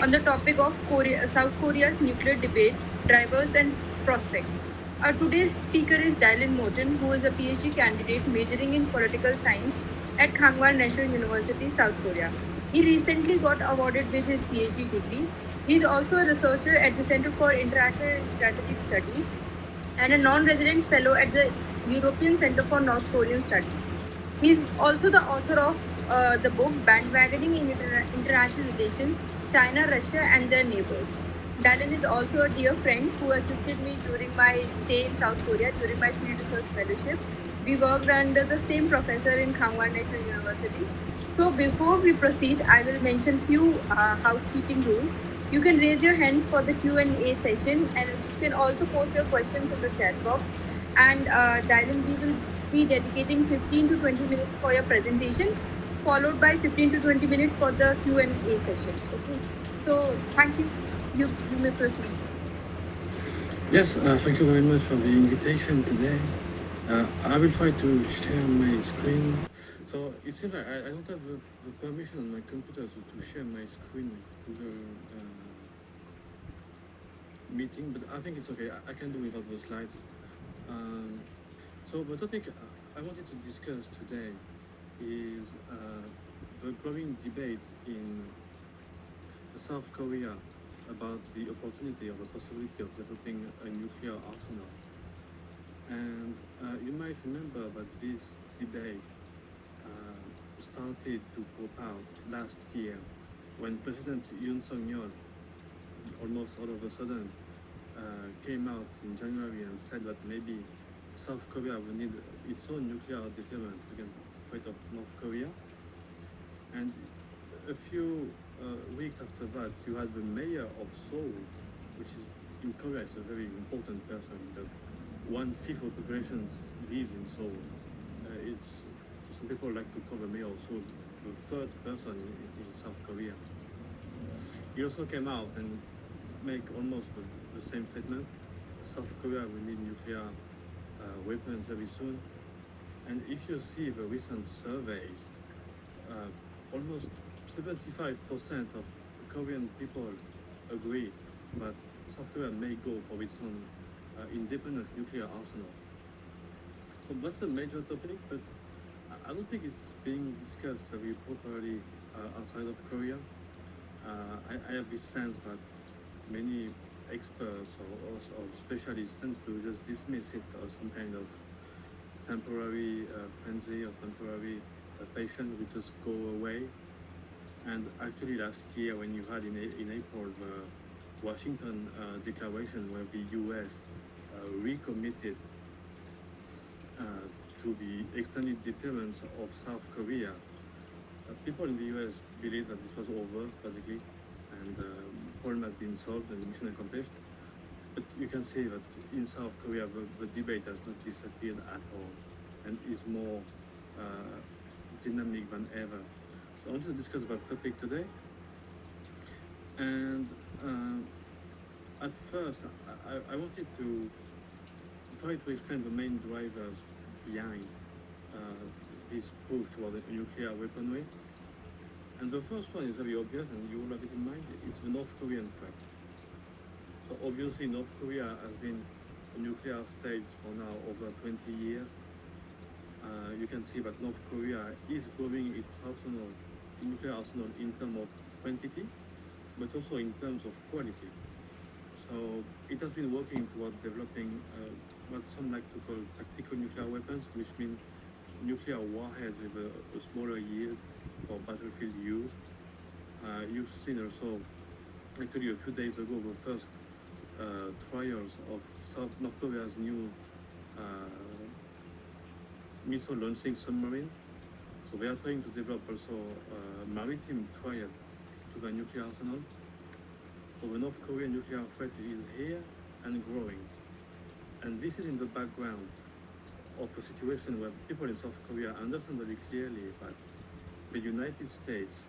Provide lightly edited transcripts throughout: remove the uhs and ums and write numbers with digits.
on the topic of South Korea's nuclear debate, drivers and prospects. Our today's speaker is Dylan Mortin, who is a PhD candidate majoring in political science at Kangwon National University, South Korea. He recently got awarded with his PhD degree. He is also a researcher at the Center for International and Strategic Studies and a non-resident fellow at the European Center for North Korean Studies. He is also the author of the book Bandwagoning in International Relations, China, Russia and Their Neighbors. Dylan is also a dear friend who assisted me during my stay in South Korea during my field research fellowship. We worked under the same professor in Kangwon National University. So before we proceed, I will mention few housekeeping rules. You can raise your hand for the Q&A session, and you can also post your questions in the chat box. And Dylan, we will be dedicating 15 to 20 minutes for your presentation, followed by 15 to 20 minutes for the Q&A session. Okay. So thank you. You may proceed. Yes, thank you very much for the invitation today. I will try to share my screen. So it seems like I don't have the permission on my computer to share my screen to the meeting, but I think it's okay. I can do without those slides. Um, so the topic I wanted to discuss today is the growing debate in South Korea about the opportunity or the possibility of developing a nuclear arsenal. And you might remember that this debate started to pop out last year when President Yoon Suk-yeol almost all of a sudden came out in January and said that maybe South Korea will need its own nuclear deterrent against the threat of North Korea. And a few weeks after that, you had the mayor of Seoul, which is in Korea, is a very important person. That 1/5 of the population lives in Seoul. It's some people like to call the mayor of Seoul the third person in South Korea. He also came out and make almost the same statement. South Korea will need nuclear weapons very soon. And if you see the recent surveys, almost 75% of Korean people agree that South Korea may go for its own independent nuclear arsenal. So that's a major topic, but I don't think it's being discussed very properly outside of Korea. I have this sense that many experts or specialists tend to just dismiss it as some kind of temporary frenzy or temporary fashion which just go away. And actually last year when you had in April the Washington declaration where the US recommitted to the extended deterrence of South Korea, people in the US believed that this was over basically and problem had been solved and mission accomplished. But you can see that in South Korea the debate has not disappeared at all and is more dynamic than ever. So I want to discuss about topic today. And at first, I wanted to try to explain the main drivers behind this push toward a nuclear weaponry. And the first one is very obvious, and you will have it in mind. It's the North Korean threat. So obviously, North Korea has been a nuclear state for now over 20 years. You can see that North Korea is growing its arsenal, nuclear arsenal, in terms of quantity, but also in terms of quality. So it has been working towards developing what some like to call tactical nuclear weapons, which means nuclear warheads with a smaller yield for battlefield use. You've seen also, actually a few days ago, the first trials of North Korea's new missile launching submarine. So they are trying to develop also maritime triad to the nuclear arsenal. So the North Korean nuclear threat is here and growing. And this is in the background of a situation where people in South Korea understand very clearly that the United States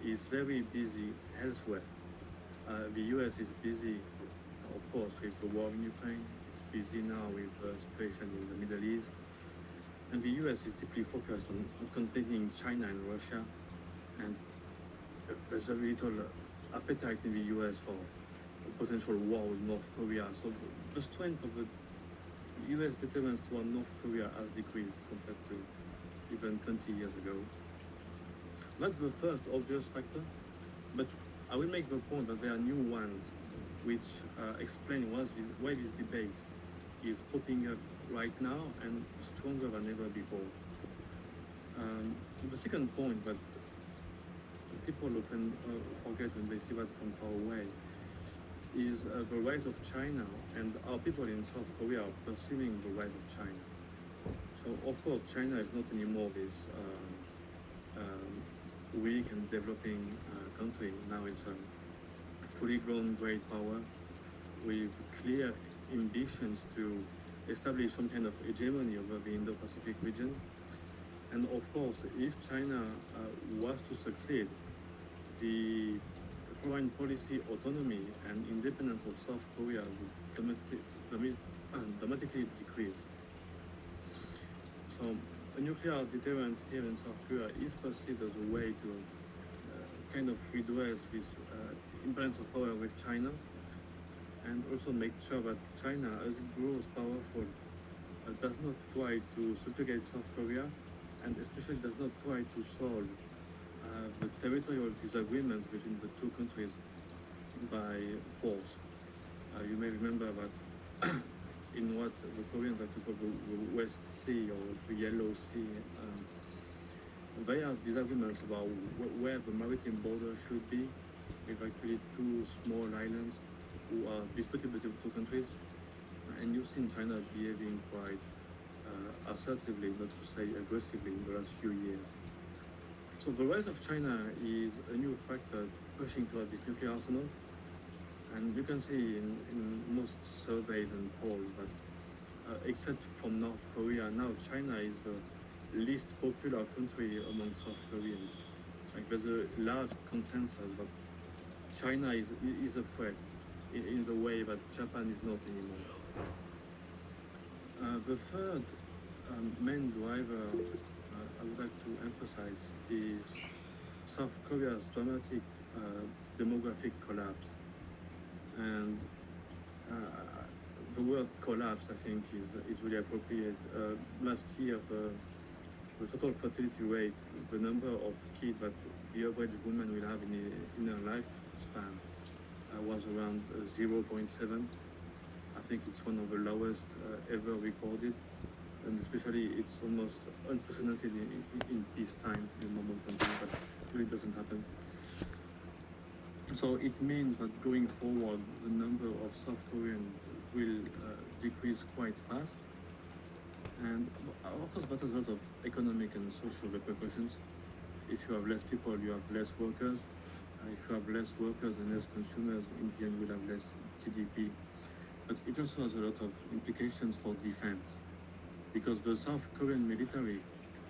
is very busy elsewhere. The US is busy, of course, with the war in Ukraine. It's busy now with the situation in the Middle East. And the US is deeply focused on containing China and Russia. And there's very little appetite in the US for a potential war with North Korea. So the strength of the US deterrence toward North Korea has decreased compared to even 20 years ago. Not the first obvious factor, but I will make the point that there are new ones which explain why this debate is popping up right now and stronger than ever before. The second point that people often forget when they see that from far away is the rise of China and how people in South Korea are perceiving the rise of China. So of course China is not anymore this weak and developing country. Now it's a fully grown great power with clear ambitions to establish some kind of hegemony over the Indo-Pacific region. And of course, if China was to succeed, the foreign policy autonomy and independence of South Korea would dramatically decrease. So a nuclear deterrent here in South Korea is perceived as a way to kind of redress this imbalance of power with China, and also make sure that China, as it grows powerful, does not try to subjugate South Korea, and especially does not try to solve the territorial disagreements between the two countries by force. You may remember that in what the Koreans like to call the West Sea or the Yellow Sea, there are disagreements about where the maritime border should be, with actually two small islands who are disputed between two countries. And you've seen China behaving quite assertively, not to say aggressively, in the last few years. So the rise of China is a new factor pushing toward this nuclear arsenal. And you can see in most surveys and polls that except from North Korea, now China is the least popular country among South Koreans. Like there's a large consensus that China is a threat in the way that Japan is not anymore. The third main driver I would like to emphasize is South Korea's dramatic demographic collapse. And the word collapse, I think, is really appropriate. Last year, the total fertility rate, the number of kids that the average woman will have in her lifespan, was around 0.7. I think it's one of the lowest ever recorded, and especially it's almost unprecedented in peacetime in a normal country, but it really doesn't happen. So it means that going forward, the number of South Koreans will decrease quite fast. And of course, that has a lot of economic and social repercussions. If you have less people, you have less workers. If you have less workers and less consumers, in the end, we'll have less GDP. But it also has a lot of implications for defense, because the South Korean military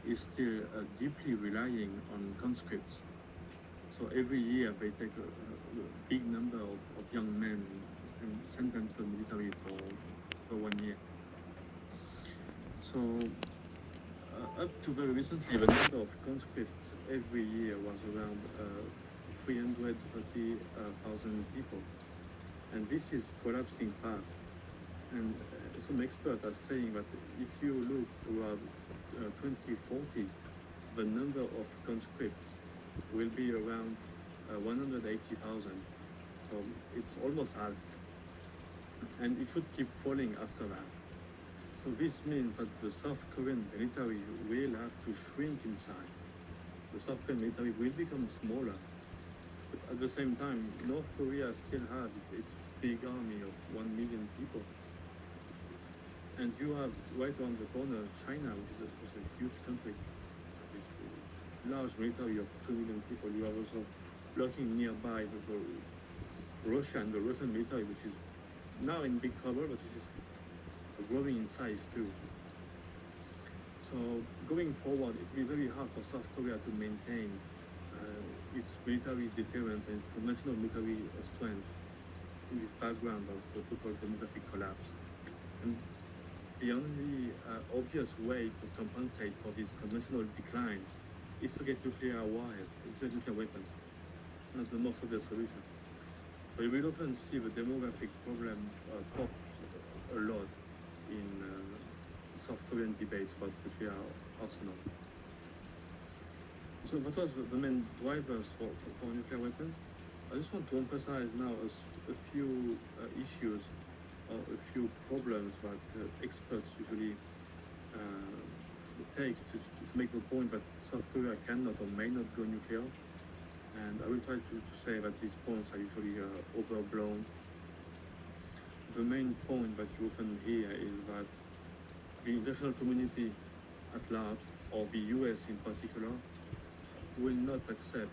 is still deeply relying on conscripts. So every year they take a big number of young men and send them to the military for 1 year. So up to very recently, the number of conscripts every year was around 330,000 people. And this is collapsing fast. And some experts are saying that if you look toward 2040, the number of conscripts will be around 180,000. So it's almost halved. And it should keep falling after that. So this means that the South Korean military will have to shrink in size. The South Korean military will become smaller. But at the same time, North Korea still has its big army of 1 million people. And you have right around the corner China, which is a huge country, with a large military of 2 million people. You have also blocking nearby the Russia and the Russian military, which is now in big trouble, but which is growing in size too. So going forward, it will be very hard for South Korea to maintain its military deterrent and conventional military strength in this background of the total demographic collapse. And the only obvious way to compensate for this conventional decline is to get nuclear wires, is to get nuclear weapons. That's the most obvious solution. We will often see the demographic problem pop a lot in South Korean debates about nuclear arsenal. So what was the main drivers for nuclear weapons? I just want to emphasize now a few issues or a few problems that experts usually take to make the point that South Korea cannot or may not go nuclear. And I will try to say that these points are usually overblown. The main point that you often hear is that the international community at large, or the US in particular, will not accept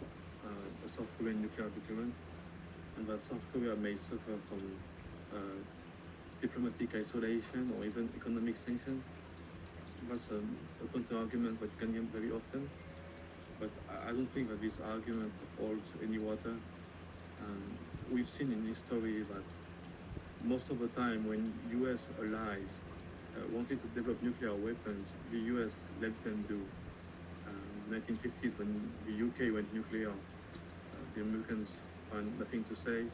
a South Korean nuclear deterrent, and that South Korea may suffer from diplomatic isolation or even economic sanctions. That's a counter-argument that you can hear very often, but I don't think that this argument holds any water. We've seen in history that most of the time when US allies wanted to develop nuclear weapons, the US let them do. In the 1950s, when the UK went nuclear, the Americans found nothing to say.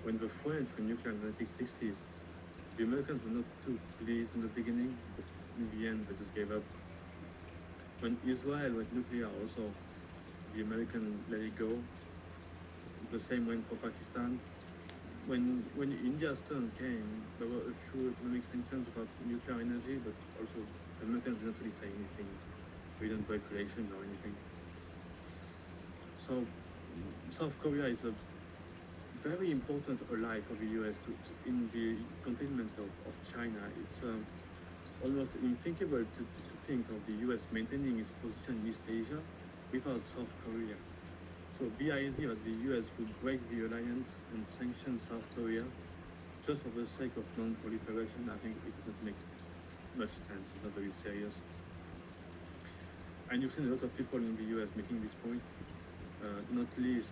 When the French went nuclear in the 1960s, the Americans were not too pleased in the beginning, but in the end they just gave up. When Israel went nuclear also, the Americans let it go. The same went for Pakistan. When India's turn came, there were a few economic sanctions about nuclear energy, but also the Americans didn't really say anything. We didn't break relations or anything. So South Korea is a very important ally for the US in the containment of China. It's almost unthinkable to think of the US maintaining its position in East Asia without South Korea. So the idea that the US would break the alliance and sanction South Korea just for the sake of non-proliferation, I think it doesn't make much sense. It's not very serious. And you've seen a lot of people in the US making this point, not least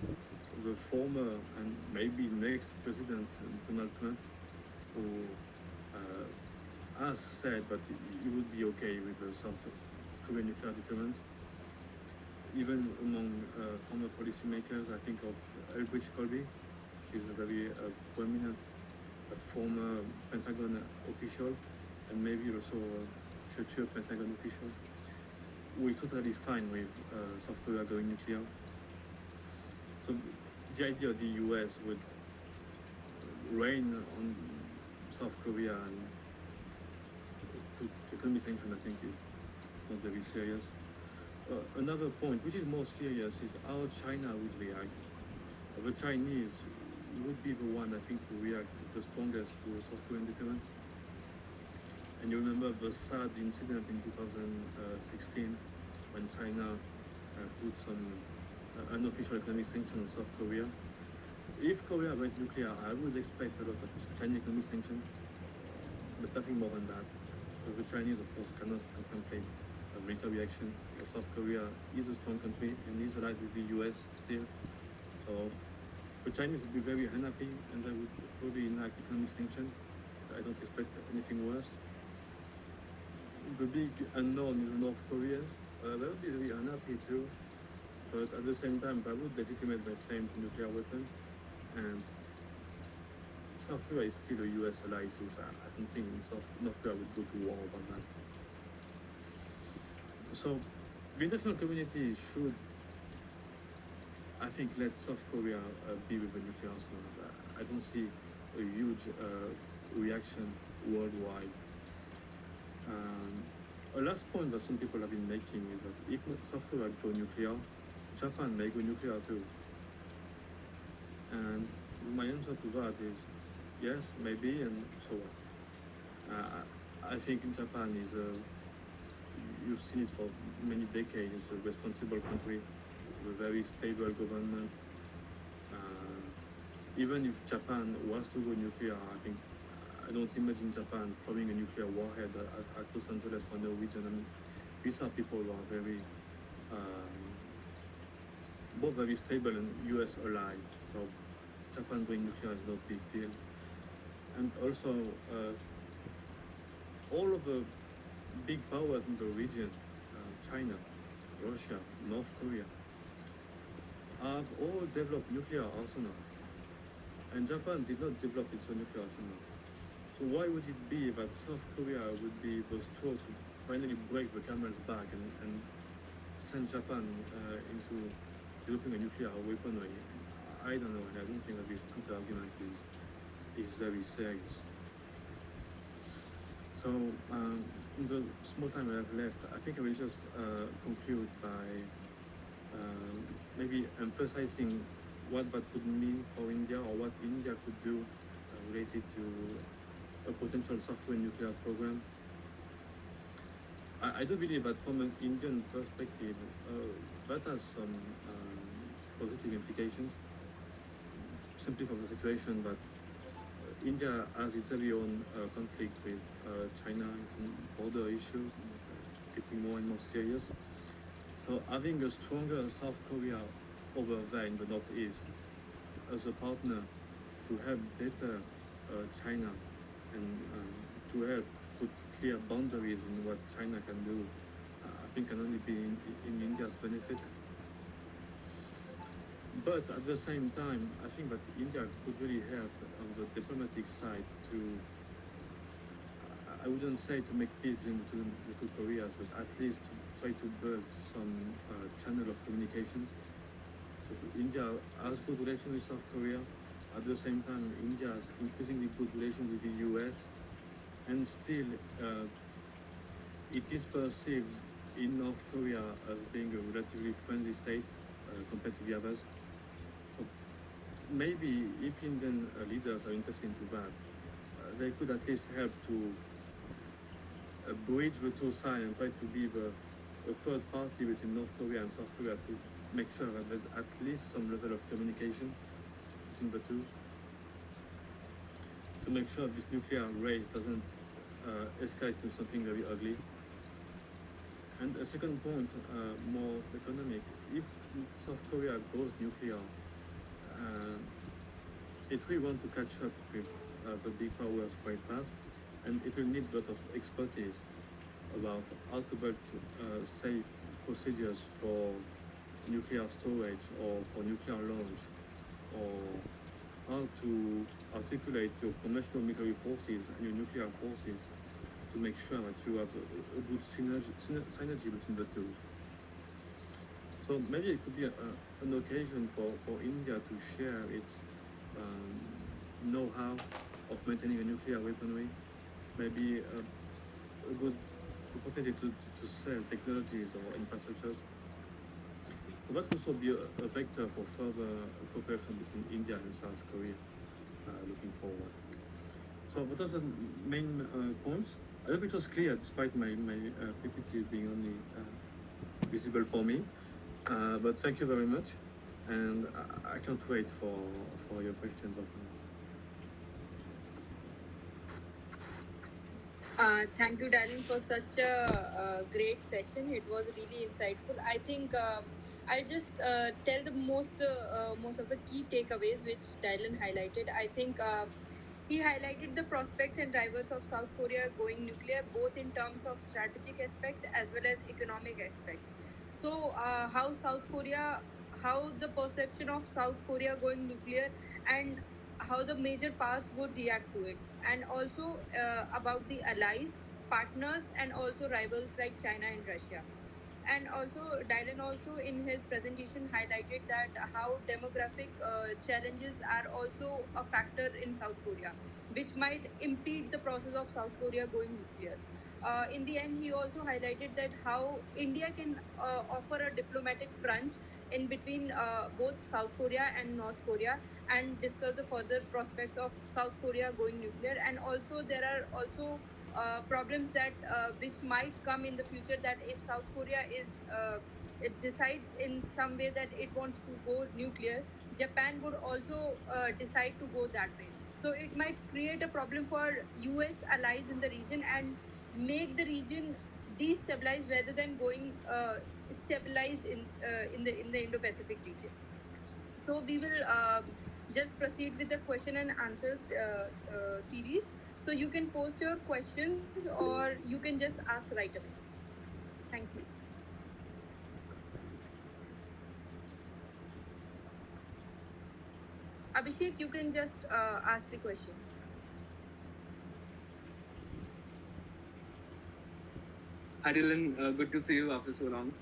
the former and maybe next president, Donald Trump, who has said that he would be okay with the South Korean nuclear deterrent. Even among former policymakers, I think of Elbridge Colby. She's a very prominent former Pentagon official, and maybe also a future Pentagon official. We're totally fine with South Korea going nuclear. So the idea the US would rain on South Korea and put economic sanctions, I think, is not very serious. Another point, which is more serious, is how China would react. The Chinese would be the one, I think, to react the strongest to South Korean deterrent. And you remember the sad incident in 2016 when China put some unofficial economic sanctions on South Korea. If Korea went nuclear, I would expect a lot of Chinese economic sanctions, but nothing more than that. The Chinese, of course, cannot contemplate a military action. South Korea is a strong country and is allied with the US still. So the Chinese would be very unhappy and they would probably enact economic sanctions. I don't expect anything worse. The big unknown is the North Koreans. They would be very unhappy too, but at the same time, that would legitimate their claim to nuclear weapons. And South Korea is still a US ally too, so I don't think North Korea would go to war about that. So the international community should, I think, let South Korea be with the nuclear arsenal. I don't see a huge reaction worldwide. A last point that some people have been making is that if South Korea go nuclear, Japan may go nuclear too. And my answer to that is yes, maybe, and so what? I think Japan is you've seen it for many decades. It's a responsible country with a very stable government. Even if Japan was to go nuclear, I don't imagine Japan throwing a nuclear warhead at Los Angeles for no reason. I mean, these are people who are very, both very stable and US allied. So Japan going nuclear is no big deal. And also, all of the big powers in the region, China, Russia, North Korea, have all developed nuclear arsenal. and Japan did not develop its own nuclear arsenal. So why would it be that South Korea would be the straw to finally break the camel's back and send Japan into developing a nuclear weaponry? I don't know, and I don't think that this counter argument is very serious. So, in the small time I have left, I think I will just conclude by maybe emphasizing what that would mean for India or what India could do related to a potential software nuclear program. I do believe that from an Indian perspective, that has some positive implications, simply for the situation that India has its very own conflict with China, its own border issues, getting more and more serious. So having a stronger South Korea over there in the northeast as a partner to help better China and to help put clear boundaries in what China can do, I think can only be in India's benefit. But at the same time, I think that India could really help on the diplomatic side to, I wouldn't say to make peace between the two Koreas, but at least to try to build some channel of communications. So India has good relations with South Korea. At the same time, India has increasingly good relations with the US, and still it is perceived in North Korea as being a relatively friendly state compared to the others. So maybe if Indian leaders are interested into that, they could at least help to bridge the two sides and try to be a third party between North Korea and South Korea to make sure that there's at least some level of communication between the two, to make sure this nuclear race doesn't escalate into something very ugly. And a second point, more economic, if South Korea goes nuclear, uh, it will want to catch up with the big powers quite fast, and it will need a lot of expertise about how to build safe procedures for nuclear storage or for nuclear launch, or how to articulate your conventional military forces and your nuclear forces to make sure that you have a good synergy between the two. So maybe it could be an occasion for India to share its know-how of maintaining a nuclear weaponry, maybe a good opportunity to sell technologies or infrastructures. So that could also be a vector for further cooperation between India and South Korea looking forward. So what are the main points? I hope it was clear despite my PPT being only visible for me. But thank you very much, and I can't wait for your questions or comments. Thank you, Dylan, for such a great session. It was really insightful. I think I'll just tell the most of the key takeaways which Dylan highlighted. I think he highlighted the prospects and drivers of South Korea going nuclear, both in terms of strategic aspects as well as economic aspects. So, how the perception of South Korea going nuclear, and how the major powers would react to it, and also about the allies, partners, and also rivals like China and Russia. And also, Dylan also in his presentation highlighted that how demographic challenges are also a factor in South Korea, which might impede the process of South Korea going nuclear. In the end, he also highlighted that how India can offer a diplomatic front in between both South Korea and North Korea, and discuss the further prospects of South Korea going nuclear. And also, there are also problems that which might come in the future, that if South Korea is it decides in some way that it wants to go nuclear, Japan would also decide to go that way. So it might create a problem for US allies in the region, and make the region destabilized rather than going stabilized in the Indo-Pacific region. So we will just proceed with the question and answers series. So you can post your questions, or you can just ask right away. Thank you. Abhishek, you can just ask the question. Hi Dylan, good to see you after so long.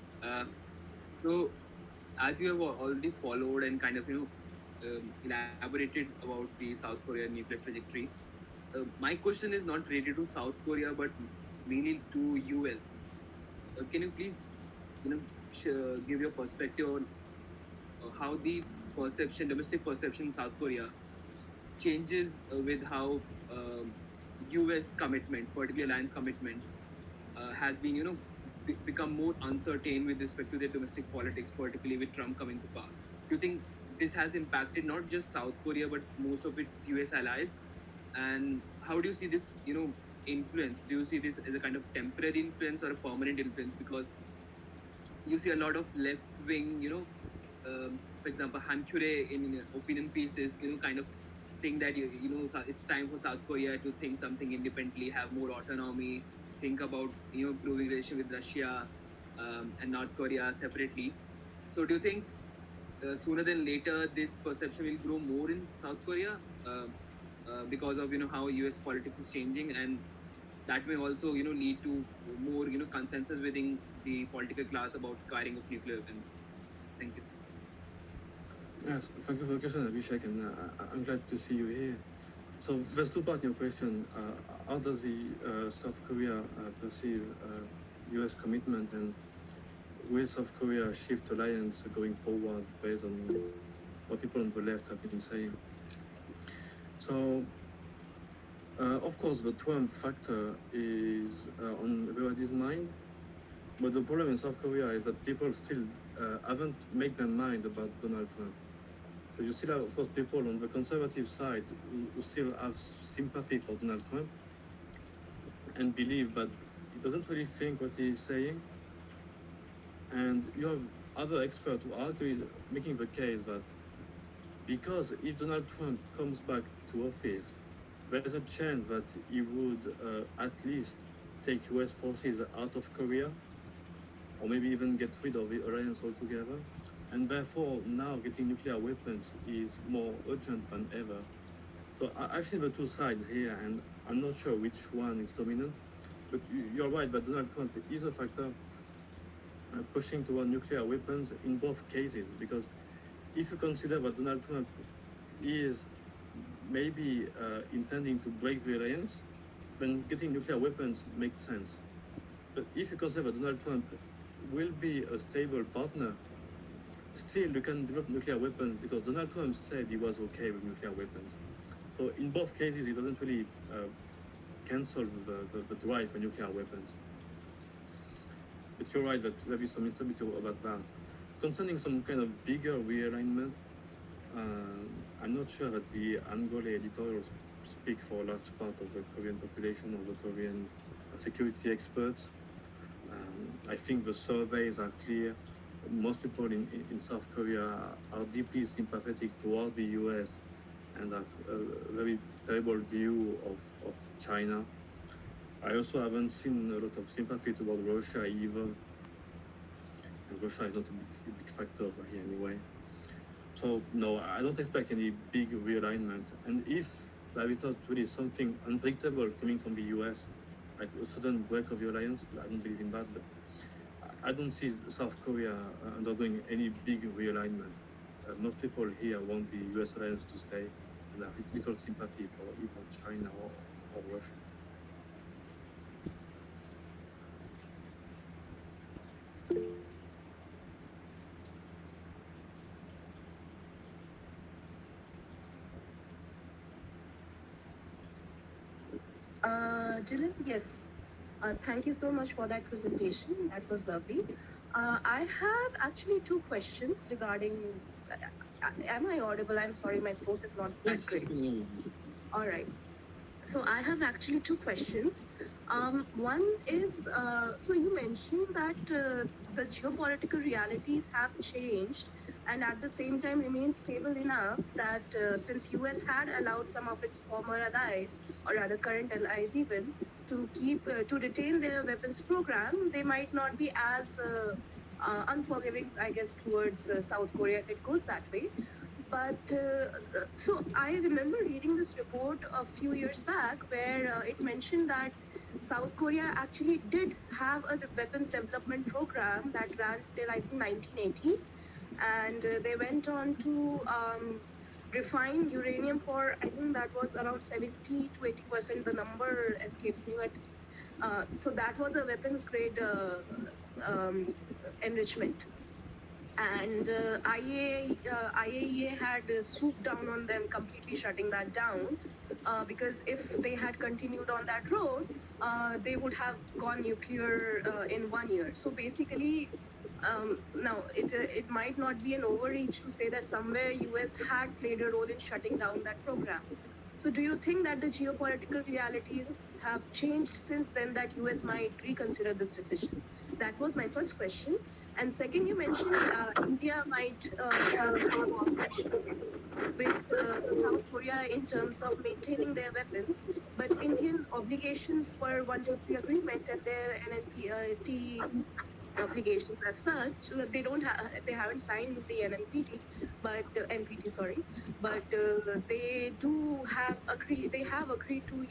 So, as you have already followed and kind of elaborated about the South Korea nuclear trajectory, my question is not related to South Korea but mainly to US. Can you please, give your perspective on how the domestic perception in South Korea changes with how US commitment, particularly alliance commitment, has been, become more uncertain with respect to their domestic politics, particularly with Trump coming to power. Do you think this has impacted not just South Korea but most of its US allies? And how do you see this, influence? Do you see this as a kind of temporary influence or a permanent influence? Because you see a lot of left wing, for example, Hankure in opinion pieces, kind of saying that it's time for South Korea to think something independently, have more autonomy, think about improving relation with Russia and North Korea separately. So, do you think sooner than later this perception will grow more in South Korea because of how U.S. politics is changing, and that may also lead to more consensus within the political class about acquiring of nuclear weapons. Thank you. Yes, thank you for the question, Abhishek, and I'm glad to see you here. So there's two parts in your question. How does the South Korea perceive U.S. commitment, and will South Korea shift alliance going forward based on what people on the left have been saying? So, of course, the Trump factor is on everybody's mind, but the problem in South Korea is that people still haven't made their mind about Donald Trump. So you still have, of course, people on the conservative side who still have sympathy for Donald Trump and believe that he doesn't really think what he's saying. And you have other experts who are making the case that because if Donald Trump comes back to office, there's a chance that he would at least take US forces out of Korea, or maybe even get rid of the alliance altogether. And therefore, now getting nuclear weapons is more urgent than ever. So I've seen the two sides here, and I'm not sure which one is dominant. But you're right that Donald Trump is a factor pushing toward nuclear weapons in both cases. Because if you consider that Donald Trump is maybe intending to break the alliance, then getting nuclear weapons makes sense. But if you consider that Donald Trump will be a stable partner, still you can develop nuclear weapons because Donald Trump said he was okay with nuclear weapons. So in both cases, he doesn't really cancel the drive for nuclear weapons. But you're right that there is some instability about that. Concerning some kind of bigger realignment, I'm not sure that the Angole editorials speak for a large part of the Korean population or the Korean security experts. I think the surveys are clear. Most people in South Korea are deeply sympathetic toward the US and have a very terrible view of China. I also haven't seen a lot of sympathy toward Russia either. And Russia is not a big factor over here anyway. So no, I don't expect any big realignment. And if there is not really something unpredictable coming from the US, like a sudden break of the alliance, I don't believe in that. But I don't see South Korea undergoing any big realignment. Most people here want the US alliance to stay, and have little sympathy for either China or Russia. Dylan, yes. Thank you so much for that presentation. That was lovely. I have actually two questions regarding. Am I audible? I'm sorry, my throat is not that great. All right. So I have actually two questions. One is, so you mentioned that the geopolitical realities have changed and at the same time remain stable enough that since US had allowed some of its former allies or rather current allies even to keep to retain their weapons program, they might not be as unforgiving, I guess, towards South Korea if it goes that way. But so I remember reading this report a few years back where it mentioned that South Korea actually did have a weapons development program that ran till I think 1980s, and they went on to refine uranium for I think that was around 70 to 80%. The number escapes me, but so that was a weapons grade enrichment, and IAEA had swooped down on them, completely shutting that down. Because if they had continued on that road, they would have gone nuclear in 1 year. So basically, now it might not be an overreach to say that somewhere US had played a role in shutting down that program. So do you think that the geopolitical realities have changed since then that US might reconsider this decision? That was my first question. And second, you mentioned India might have some cooperation with South Korea in terms of maintaining their weapons, but Indian obligations per 123 agreement and their NNPT obligations as such, they don't have, they haven't signed the NNPT, but NPT, sorry, but they do have agree, they have agreed to,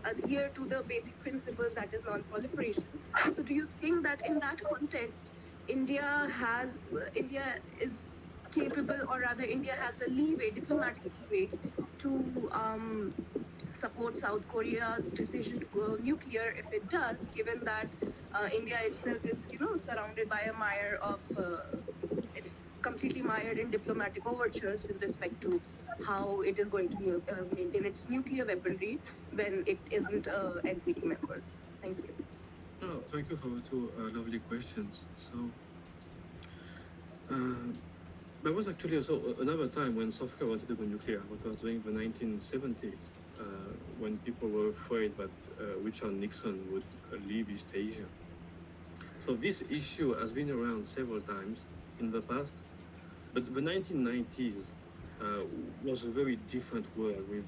adhere to the basic principles, that is non-proliferation. So do you think that in that context, India is capable, or rather India has the leeway, diplomatic leeway, to support South Korea's decision to go nuclear if it does, given that India itself is, surrounded by a mire of, it's completely mired in diplomatic overtures with respect to how it is going to maintain its nuclear weaponry when it isn't a NPT member. Thank you. No, thank you for the two lovely questions. So, uh, there was actually also another time when South Korea wanted to go nuclear, what was during the 1970s, when people were afraid that Richard Nixon would leave East Asia. So this issue has been around several times in the past, but the 1990s uh, was a very different world. With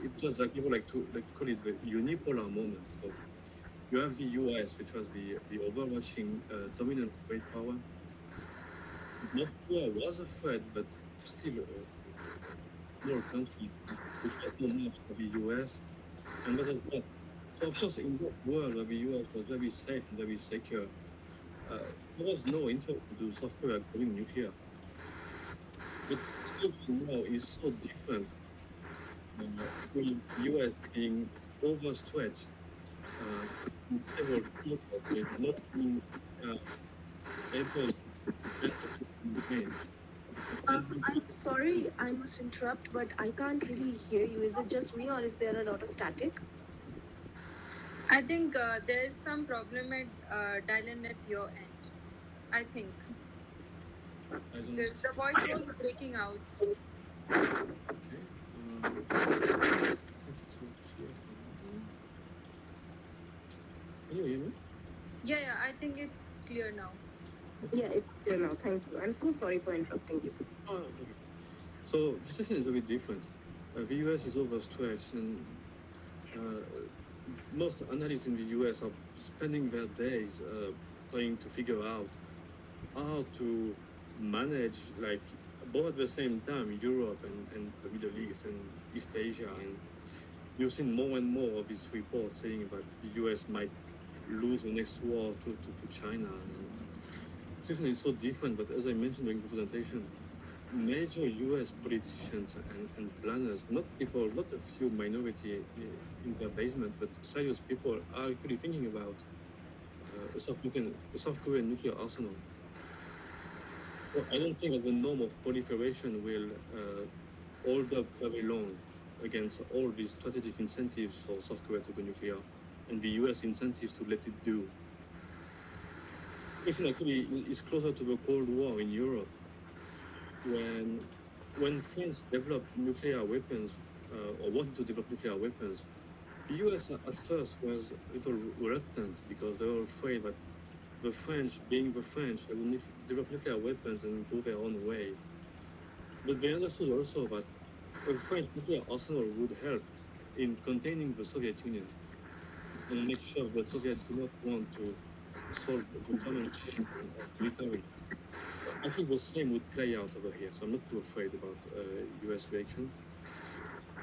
it was like people like to call it the unipolar moment. So you have the U.S., which was the overarching dominant great power. North Korea was a threat, but still a small country, which was not much for the U.S. and was a threat. So of course, in that world where the U.S. was very safe and very secure, there was no interest to South Korea going nuclear. But the situation now is so different. With the U.S. being overstretched uh, in several fields, with not being uh, able to benefit from the gain. And I'm sorry, I must interrupt, but I can't really hear you. Is it just me, or is there a lot of static? I think there is some problem at Dylan at your end. I think I don't. the voice was breaking out. Okay. I think it's all clear for now. Can you hear me? Yeah, yeah, I think it's clear now. Yeah, it's clear now. Thank you. I'm so sorry for interrupting you. Oh, okay. So the situation is very different. The US is overstretched, and uh, most analysts in the US are spending their days trying to figure out how to manage, like, both at the same time, Europe and the Middle East and East Asia. And you've seen more and more of these reports saying that the US might lose the next war to China. And the situation is so different, but as I mentioned during the presentation, major US politicians and planners, not people, not a few minority in their basement, but serious people are actually thinking about a South Korean nuclear arsenal. So I don't think that the norm of proliferation will hold up very long against all these strategic incentives for South Korea to go nuclear and the US incentives to let it do. Situation actually is closer to the Cold War in Europe when France developed nuclear weapons or wanted to develop nuclear weapons. The US at first was a little reluctant because they were afraid that the French, being the French, they would develop nuclear weapons and go their own way. But they understood also that a French nuclear arsenal would help in containing the Soviet Union and make sure the Soviets do not want to solve the German military. I think the same would play out over here, so I'm not too afraid about US reaction.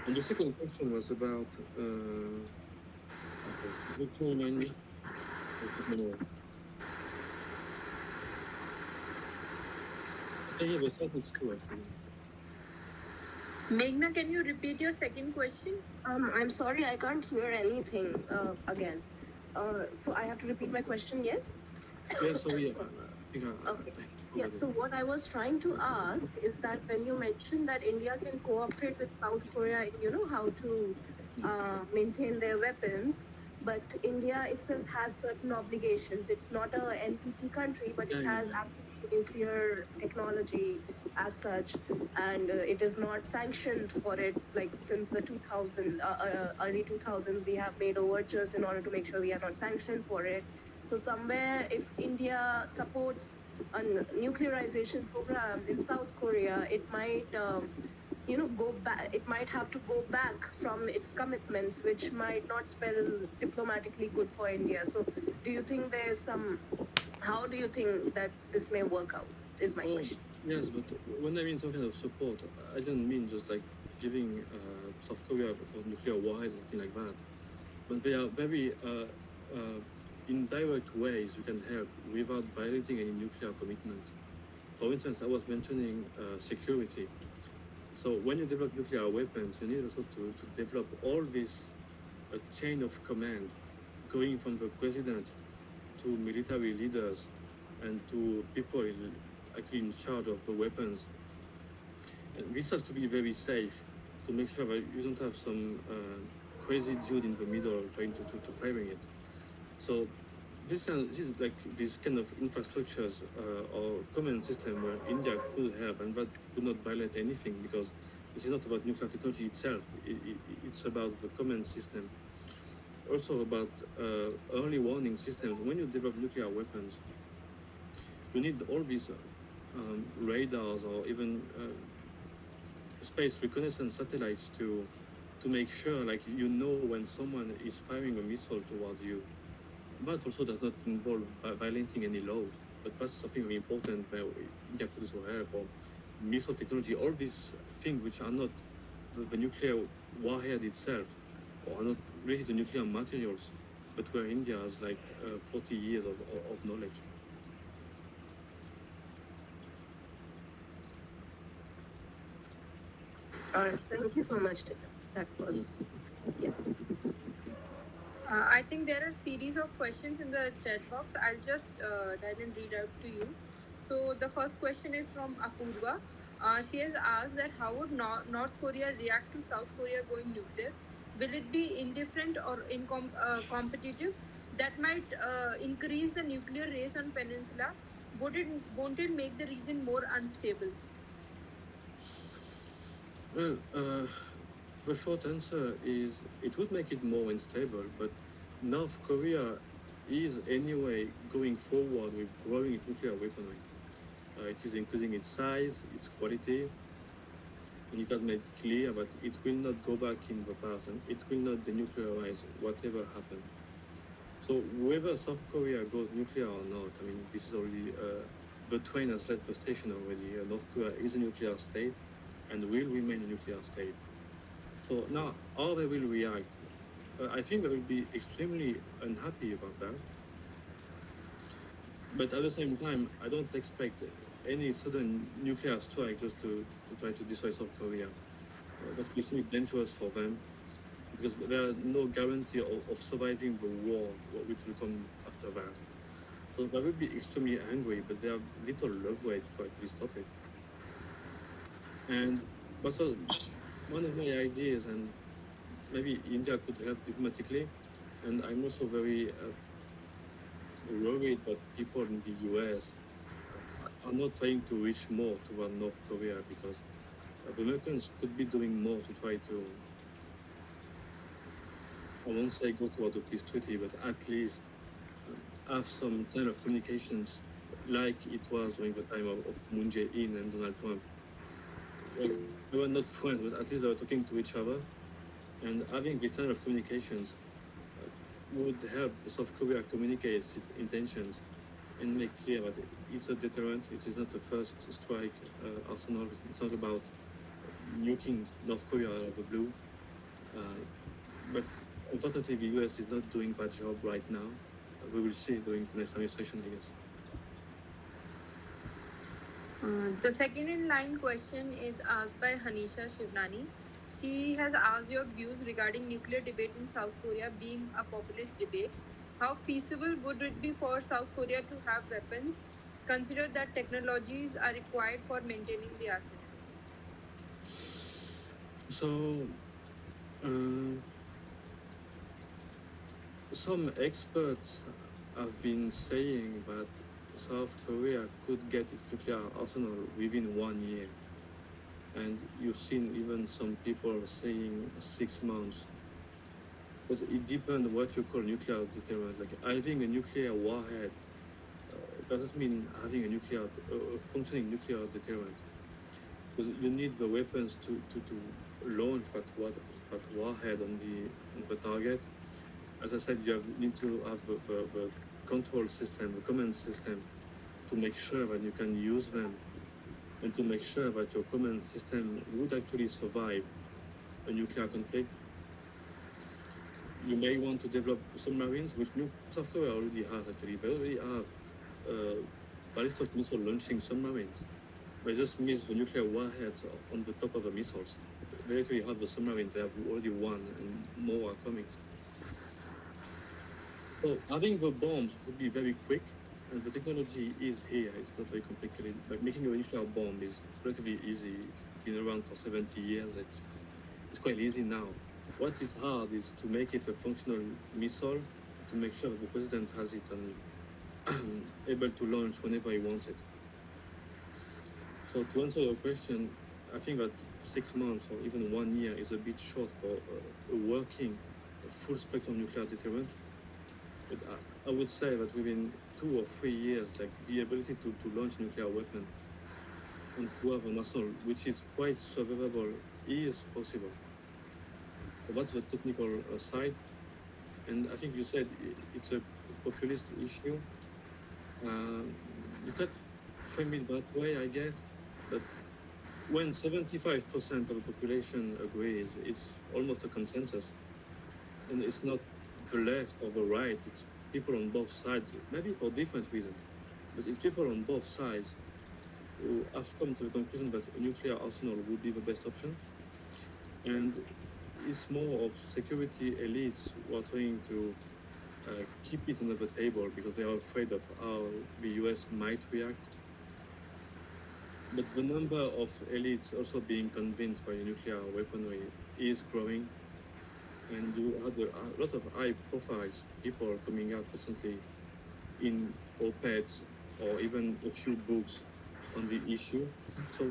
And the second question was about, okay, can you remind me? I should know. Okay, yeah, the third is true actually. Meghna, can you repeat your second question? I'm sorry, I can't hear anything again. So I have to repeat my question, yes? Yeah, sorry, I think Okay. I Yeah, forgot it. so what I was trying to ask is that when you mentioned that India can cooperate with South Korea in, how to Mm. maintain their weapons, but India itself has certain obligations. It's not a NPT country, but it Yeah, yeah, has yeah. actually nuclear technology as such, and it is not sanctioned for it. Like since the 2000 early 2000s, we have made overtures in order to make sure we are not sanctioned for it. So somewhere, if India supports a nuclearization program in South Korea, it might, go back. It might have to go back from its commitments, which might not spell diplomatically good for India. So, do you think there's some? How do you think that this may work out? Is my Oh, question. yes, but when I mean some kind of support, I don't mean just like giving South Korea for nuclear warheads or something like that. But there are very indirect ways you can help without violating any nuclear commitment. For instance, I was mentioning security. So when you develop nuclear weapons, you need also to develop all this chain of command, going from the president to military leaders and to people actually in charge of the weapons. And this has to be very safe to make sure that you don't have some crazy dude in the middle trying to firing it. So this is like this kind of infrastructures or common system where India could help and that would not violate anything because this is not about nuclear technology itself. It's about the common system. Also about early warning systems. When you develop nuclear weapons, you need all these radars or even space reconnaissance satellites to make sure like you know when someone is firing a missile towards you. But also does not involve violating any laws. But that's something very important where India could also help or missile technology, all these things which are not the nuclear warhead itself or are not related to nuclear materials, but where India has like 40 years of knowledge. All right. Thank you so much, Dylan. That Mm. was, yeah. I think there are series of questions in the chat box. I'll just dial and read out to you. So the first question is from Apurva. She has asked that how would North Korea react to South Korea going nuclear? Will it be indifferent or competitive? That might increase the nuclear race on peninsula. Won't it make the region more unstable? Well, the short answer is it would make it more unstable, but North Korea is anyway going forward with growing its nuclear weaponry. It is increasing its size, its quality, and it has made clear that it will not go back in the past and it will not denuclearize whatever happens. So whether South Korea goes nuclear or not, I mean, this is already the train has left the station already. North Korea is a nuclear state and will remain a nuclear state. So now, how they will react? I think they will be extremely unhappy about that. But at the same time, I don't expect any sudden nuclear strike just to try to destroy South Korea. That will be dangerous for them because there are no guarantee of surviving the war which will come after that. So they will be extremely angry, but they have little leverage to actually stop it. And but so one of my ideas, and maybe India could help diplomatically, and I'm also very worried that people in the US are not trying to reach more toward North Korea because the Americans could be doing more to try to, I won't say go toward the peace treaty, but at least have some kind of communications like it was during the time of Moon Jae-in and Donald Trump. Like, they were not friends, but at least they were talking to each other. And having this kind of communications would help South Korea communicate its intentions and make clear that it's a deterrent. It is not a first strike arsenal. It's not about nuking North Korea out of the blue. Uh, but unfortunately, the US is not doing that job right now. We will see during the next administration, I guess. The second in line question is asked by Hanisha Shivnani. She has asked your views regarding nuclear debate in South Korea being a populist debate. How feasible would it be for South Korea to have weapons? Consider that technologies are required for maintaining the arsenal. So, uh, some experts have been saying that South Korea could get its nuclear arsenal within 1 year. And you've seen even some people saying 6 months. But it depends what you call nuclear deterrent. Like having a nuclear warhead doesn't mean having a functioning nuclear deterrent. Because you need the weapons to launch that warhead on the target. As I said, need to have the control system, the command system, to make sure that you can use them and to make sure that your command system would actually survive a nuclear conflict. You may want to develop submarines, which South Korea already has actually. They already have uh, ballistic missile launching submarines. They just miss the nuclear warheads on the top of the missiles. They actually have the submarines. They have already one, and more are coming. So having the bombs would be very quick, and the technology is here. It's not very complicated. But making a nuclear bomb is relatively easy. It's been around for 70 years. It's quite easy now. What is hard is to make it a functional missile, to make sure that the president has it and able to launch whenever he wants it. So to answer your question, I think that 6 months or even 1 year is a bit short for a working full spectrum nuclear deterrent. But I would say that within 2 or 3 years, like the ability to launch nuclear weapon and to have an arsenal which is quite survivable is possible. So that's the technical side. And I think you said it's a populist issue. Um, you could frame it that way, I guess. But when 75% of the population agrees, it's almost a consensus. And it's not the left or the right, it's people on both sides, maybe for different reasons. But it's people on both sides who have come to the conclusion that a nuclear arsenal would be the best option. And it's more of security elites who are trying to keep it under the table because they are afraid of how the US might react. But the number of elites also being convinced by nuclear weaponry is growing, and you had a lot of high profiles people coming out recently in op-eds or even a few books on the issue. So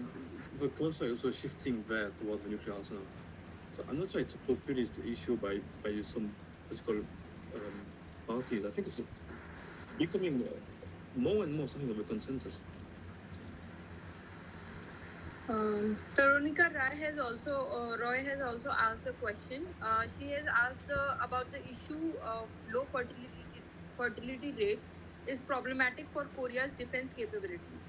the culture is also shifting there towards the nuclear arsenal. So I'm not sure it's a populist issue by some political um, parties. I think it's becoming more and more something of a consensus. Tarunika Roy has also asked a question. She has asked about the issue of low fertility rate is problematic for Korea's defense capabilities.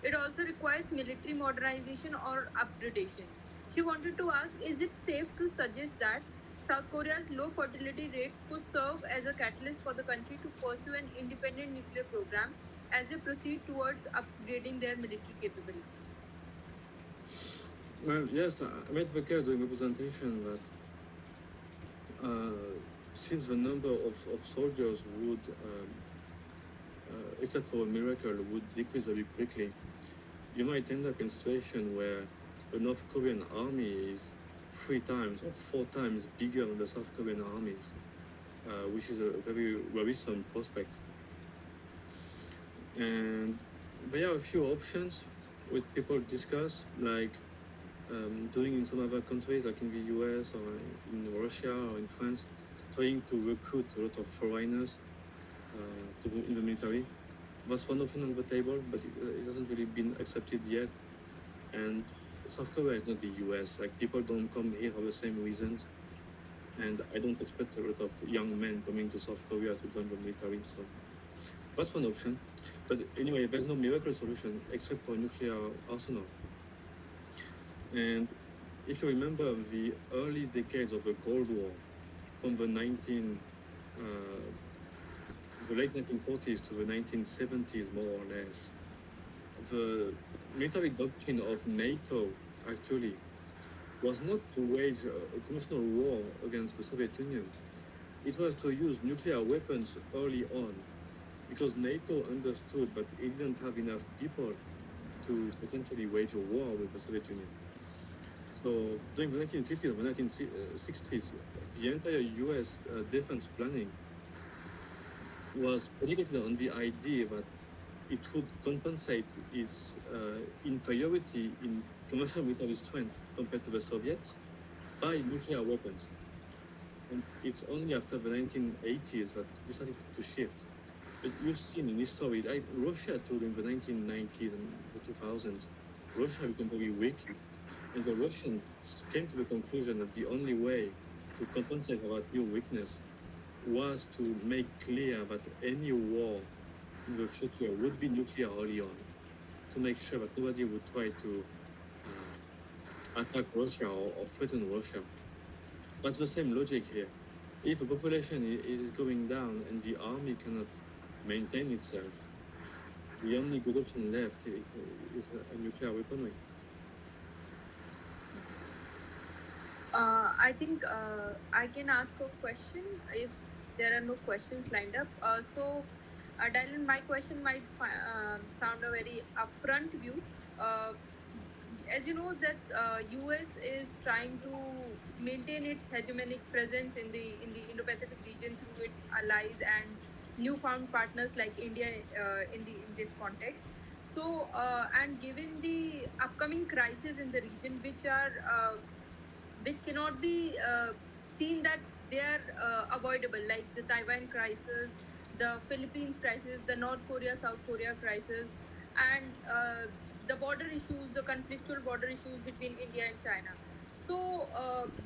It also requires military modernization or upgradation. She wanted to ask, is it safe to suggest that South Korea's low fertility rates could serve as a catalyst for the country to pursue an independent nuclear program as they proceed towards upgrading their military capabilities? Well, yes, I made the case during the presentation that since the number of soldiers would, except for a miracle, would decrease very quickly, you might end up in a situation where the North Korean army is 3 times or 4 times bigger than the South Korean armies, which is a very worrisome prospect. And there are a few options which people discuss, like doing in some other countries, like in the US or in Russia or in France, trying to recruit a lot of foreigners in the military. That's one option on the table, but it hasn't really been accepted yet. And South Korea is not the US. Like people don't come here for the same reasons, and I don't expect a lot of young men coming to South Korea to join the military. So that's one option. But anyway, there's no miracle solution except for nuclear arsenal. And if you remember the early decades of the Cold War, from the late 1940s to the 1970s, more or less, the military doctrine of NATO actually was not to wage a conventional war against the Soviet Union. It was to use nuclear weapons early on because NATO understood that it didn't have enough people to potentially wage a war with the Soviet Union. So during the 1950s and 1960s, the entire US defense planning was predicated on the idea that it would compensate its inferiority in commercial military strength compared to the Soviets by nuclear weapons. And it's only after the 1980s that we started to shift. But you've seen in history, like Russia too, in the 1990s and the 2000s, Russia became very weak, and the Russians came to the conclusion that the only way to compensate for that new weakness was to make clear that any war in the future would be nuclear early on, to make sure that nobody would try to attack Russia or threaten Russia. That's the same logic here. If the population is going down and the army cannot maintain itself, the only good option left is a nuclear weaponry. I think I can ask a question if there are no questions lined up. Dylan, my question might sound a very upfront view. Uh, as you know that US is trying to maintain its hegemonic presence in the Indo-Pacific region through its allies and newfound partners like India in this context. And given the upcoming crisis in the region, which cannot be seen that they are avoidable, like the Taiwan crisis, the Philippines crisis, the North Korea South Korea crisis, and the border issues, the conflictual border issues between India and China.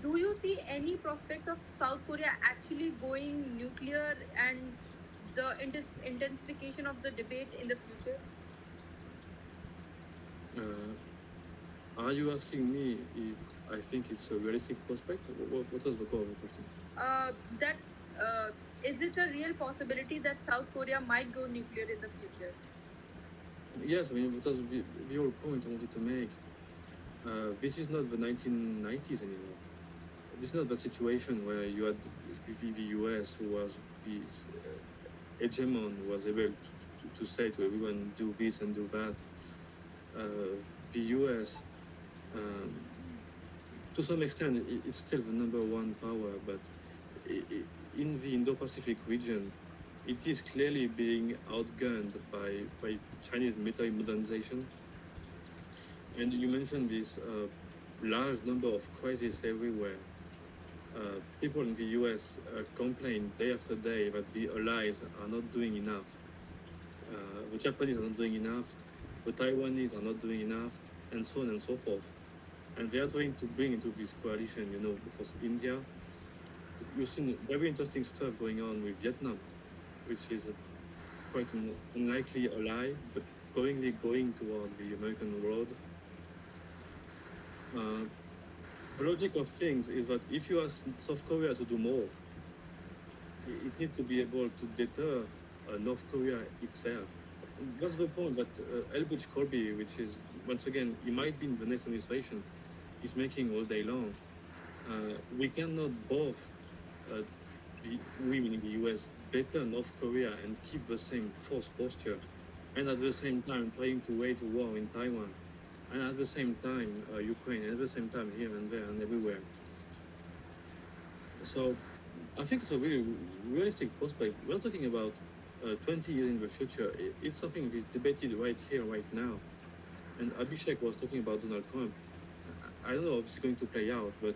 Do you see any prospects of South Korea actually going nuclear and the intensification of the debate in the future? Uh, are you asking me if I think it's a realistic prospect? What was the core of the question? That is it a real possibility that South Korea might go nuclear in the future? Yes, I mean, that was the whole point I wanted to make. This is not the 1990s anymore. This is not the situation where you had the US, who was the hegemon, who was able to say to everyone, do this and do that. The US, um, to some extent, it's still the number one power, but in the Indo-Pacific region, it is clearly being outgunned by Chinese military modernization. And you mentioned this large number of crises everywhere. People in the US complain day after day that the allies are not doing enough. The Japanese are not doing enough. The Taiwanese are not doing enough, and so on and so forth. And they are trying to bring into this coalition, of course, India. You've seen very interesting stuff going on with Vietnam, which is quite an unlikely ally, but going toward the American road. Uh, the logic of things is that if you ask South Korea to do more, it needs to be able to deter North Korea itself. And that's the point that Elbridge Colby, which is, once again, he might be in the next administration, is making all day long. We cannot both, uh, we meaning the US, deter North Korea and keep the same force posture, and at the same time trying to wage a war in Taiwan, and at the same time Ukraine, and at the same time here and there and everywhere. So I think it's a really realistic prospect. We're talking about 20 years in the future. It's something that's debated right here, right now. And Abhishek was talking about Donald Trump. I don't know if it's going to play out, but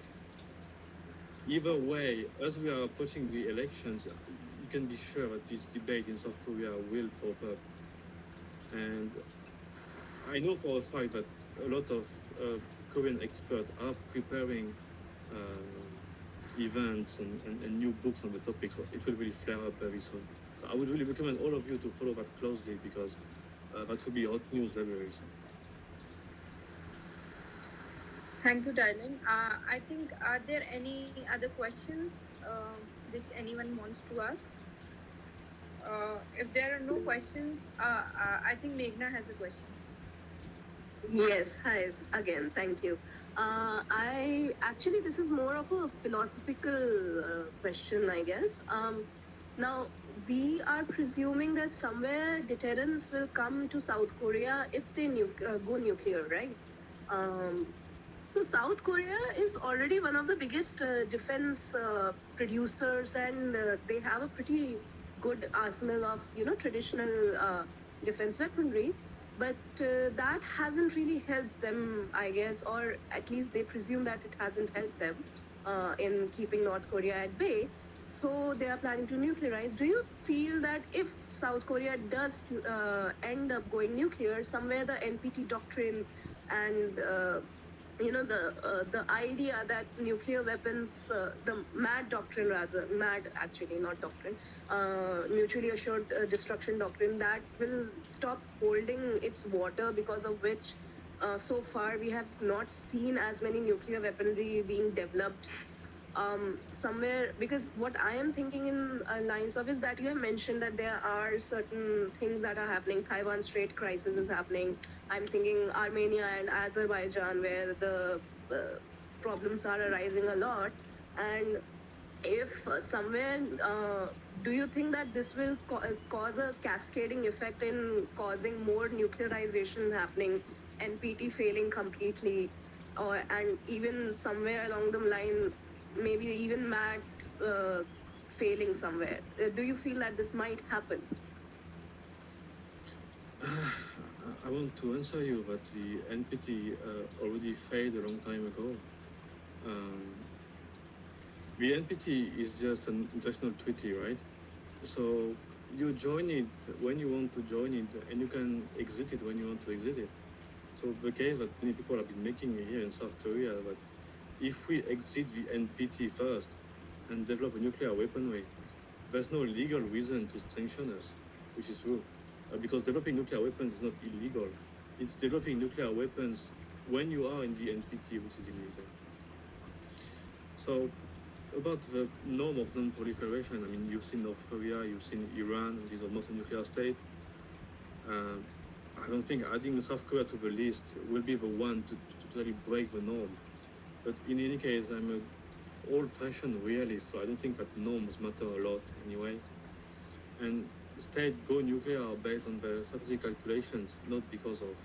either way, as we are approaching the elections, you can be sure that this debate in South Korea will pop up. And I know for a fact that a lot of Korean experts are preparing events and new books on the topic, so it will really flare up very soon. So I would really recommend all of you to follow that closely because that would be hot news very soon. Thank you, Dylan. I think, are there any other questions which anyone wants to ask? If there are no questions, I think Meghna has a question. Yes, hi again. Thank you. I actually, this is more of a philosophical question, I guess. Now, we are presuming that somewhere deterrence will come to South Korea if they go nuclear, right? Um, so South Korea is already one of the biggest defense producers, and they have a pretty good arsenal of traditional defense weaponry. But that hasn't really helped them, I guess, or at least they presume that it hasn't helped them in keeping North Korea at bay. So they are planning to nuclearize. Do you feel that if South Korea does end up going nuclear, somewhere the NPT doctrine and the idea that nuclear weapons, the mad doctrine, rather mad actually, not doctrine, mutually assured destruction doctrine, that will stop holding its water, because of which so far we have not seen as many nuclear weaponry being developed somewhere. Because what I am thinking in lines of is that you have mentioned that there are certain things that are happening. Taiwan Strait crisis is happening. I'm thinking Armenia and Azerbaijan, where the uh, problems are arising a lot. And if somewhere, do you think that this will cause a cascading effect in causing more nuclearization happening, NPT failing completely, or and even somewhere along the line, maybe even MAT uh, failing somewhere? Do you feel that this might happen? I want to answer you that the NPT already failed a long time ago. Um, the NPT is just an international treaty, right? So you join it when you want to join it, and you can exit it when you want to exit it. So the case that many people have been making here in South Korea, that if we exit the NPT first and develop a nuclear weaponry, there's no legal reason to sanction us, which is true, because developing nuclear weapons is not illegal. It's developing nuclear weapons when you are in the NPT, which is illegal. So about the norm of non-proliferation, I mean, you've seen North Korea, you've seen Iran, these are not a nuclear state. Uh, I don't think adding South Korea to the list will be the one to totally break the norm. But in any case, I'm a old-fashioned realist, so I don't think that norms matter a lot anyway. And states go nuclear based on their strategic calculations, not because of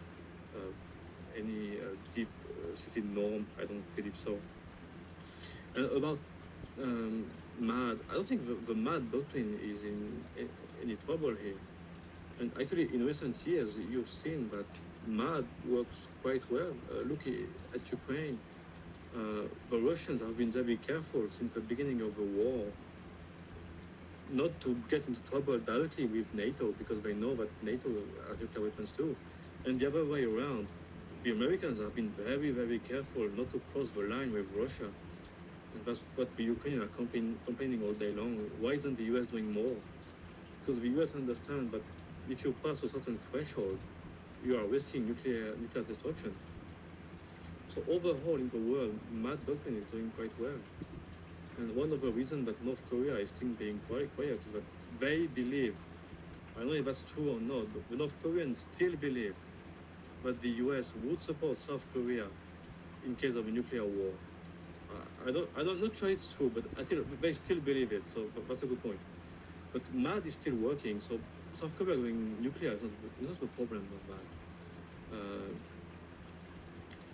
any deep seated norm. I don't believe so. And about MAD, I don't think the MAD doctrine is in any trouble here. And actually, in recent years, you've seen that MAD works quite well. Look at Ukraine. The Russians have been very careful since the beginning of the war not to get into trouble directly with NATO because they know that NATO has nuclear weapons too. And the other way around, the Americans have been very careful not to cross the line with Russia. And that's what the Ukrainians are complaining all day long. Why isn't the US doing more? Because the US understands that if you pass a certain threshold, you are risking nuclear destruction. So overall in the world, Matt doctrine is doing quite well. And one of the reasons that North Korea is still being quite quiet is that they believe, I don't know if that's true or not, but the North Koreans still believe that the US would support South Korea in case of a nuclear war. I'm not sure it's true, but I think they still believe it. So that's a good point. But MAD is still working. So South Korea going nuclear is not the problem of that.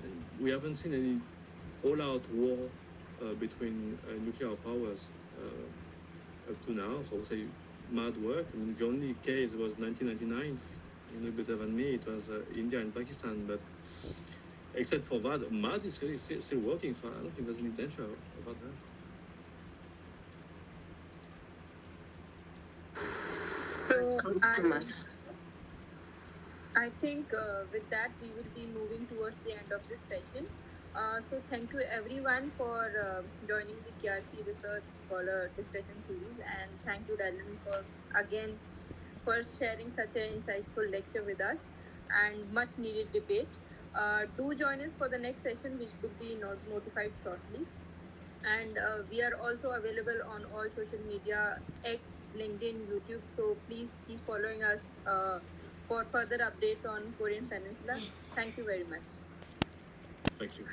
And we haven't seen any all-out war between nuclear powers up to now. So I would say MAD work. I mean, the only case was 1999. You know better than me. It was India and Pakistan, but except for that, MAD is really still working. So I don't think there's any danger about that. So Thank you so I much. I think with that we will be moving towards the end of this session. So thank you everyone for joining the KRC Research Scholar discussion series, and thank you Dylan for again for sharing such an insightful lecture with us and much needed debate. Do join us for the next session, which would be notified shortly. And we are also available on all social media: X, LinkedIn, YouTube. So please keep following us for further updates on Korean Peninsula. Thank you very much. Thank you.